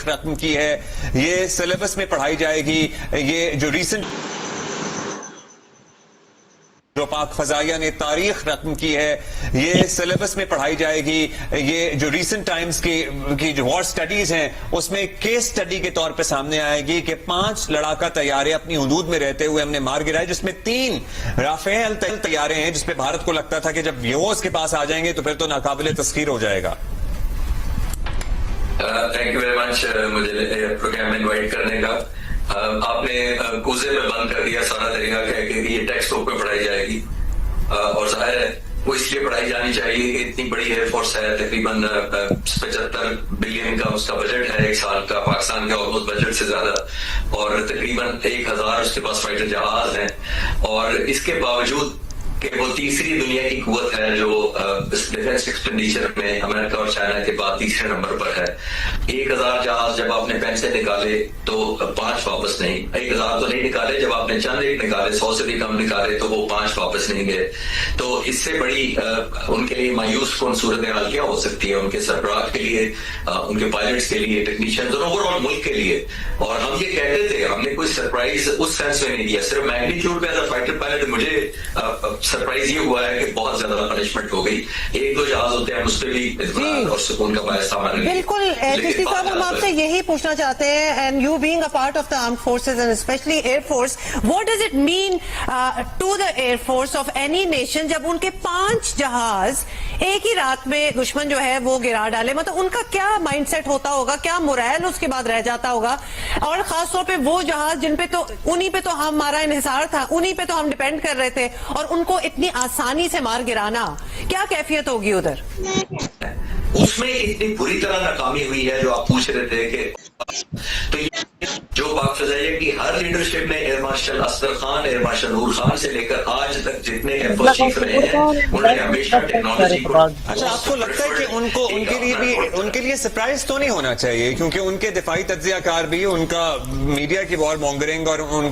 ختم کی ہے، یہ سلیبس میں پڑھائی جائے گی. یہ جو ریسنٹ جو پاک فضائیہ نے تاریخ رقم کی ہے، یہ سلیبس میں پڑھائی جائے گی. یہ جو ریسنٹ ٹائمز کی جو وار سٹڈیز ہیں اس میں کیس سٹڈی کے طور پہ سامنے آئے گی کہ 5 لڑاکا طیارے اپنی حدود میں رہتے ہوئے ہم نے مار گرائے، جس میں 3 رافیل طیارے ہیں، جس پہ بھارت کو لگتا تھا کہ جب یہ اس کے پاس آ جائیں گے تو پھر تو ناقابل تسخیر ہو جائے گا. تھینک یو ویری مچ مجھے پروگرام میں انوائٹ کرنے کا. آپ نے کوزے میں بند کر دیا سارا طریقہ کہ یہ ٹیکسٹ بک میں پڑھائی جائے گی، اور ظاہر ہے وہ اس لیے پڑھائی جانی چاہیے کہ اتنی بڑی ایئر فورس ہے، تقریباً 75 بلین کا اس کا بجٹ ہے ایک سال کا، پاکستان کے آلموسٹ بجٹ سے زیادہ، اور تقریباً 1000 اس کے پاس فائٹر جہاز ہیں، اور اس کے باوجود کہ وہ تیسری دنیا کی قوت ہے جو ڈیفنس ایکسپینڈیچر میں امریکہ اور چائنا کے بعد تیسرے نمبر پر ہے. 1000 جہاز جب آپ نے پین سے نکالے تو 5 واپس نہیں، 1000 تو نہیں نکالے، جب آپ نے چند ایک نکالے، 100 سے بھی کم نکالے تو وہ 5 واپس نہیں گئے. تو اس سے بڑی ان کے لیے مایوس کن صورتحال کیا ہو سکتی ہے، ان کے سربراہ کے لیے، ان کے پائلٹس کے لیے، ٹیکنیشینز اور اوور آل ملک کے لیے. اور ہم یہ کہتے تھے، ہم نے کوئی سرپرائز اس سینس میں نہیں دیا، صرف میگنیچیوڈ پہ ایز اے فائٹر پائلٹ مجھے سرپرائز یہ ہوا ہے کہ بہت زیادہ پنشمنٹ ہو گئی. 1-2 جہاز ہوتے ہیں اس پہ بھی اطمینان اور سکون کا باعث سامان. بالکل جسٹی صاحب، ہم آپ سے یہی پوچھنا چاہتے ہیں، and you being a part of the armed forces and especially air force, what does it mean to the air force of any nation جب ان کے 5 جہاز ایک ہی رات میں دشمن جو ہے وہ گرا ڈالے؟ مطلب ان کا کیا مائنڈ سیٹ ہوتا ہوگا، کیا مورائل اس کے بعد رہ جاتا ہوگا؟ اور خاص طور پہ وہ جہاز جن پہ تو انہی پہ تو ہمارا انحصار تھا، انہی پہ تو ہم ڈیپینڈ کر رہے تھے، اور ان کو اتنی آسانی سے مار گرانا، کیا کیفیت ہوگی ادھر؟ اس میں اتنی بری طرح ناکامی ہوئی ہے جو آپ پوچھ رہے تھے کہ تو جو پاک فضائیہ کی ہر لیڈرشپ نے، air marshal Asghar Khan, air marshal Nur Khan سے لے کر آج تک جتنے ایئر فورس چیف رہے ہیں، انہوں نے ہمیشہ ٹیکنالوجی کو. اچھا، آپ کو لگتا ہے کہ ان کے لیے سرپرائز تو نہیں ہونا چاہیے، کیونکہ ان کے دفاعی تجزیہ کار بھی، ان کا میڈیا کی وار مونگرنگ اور ان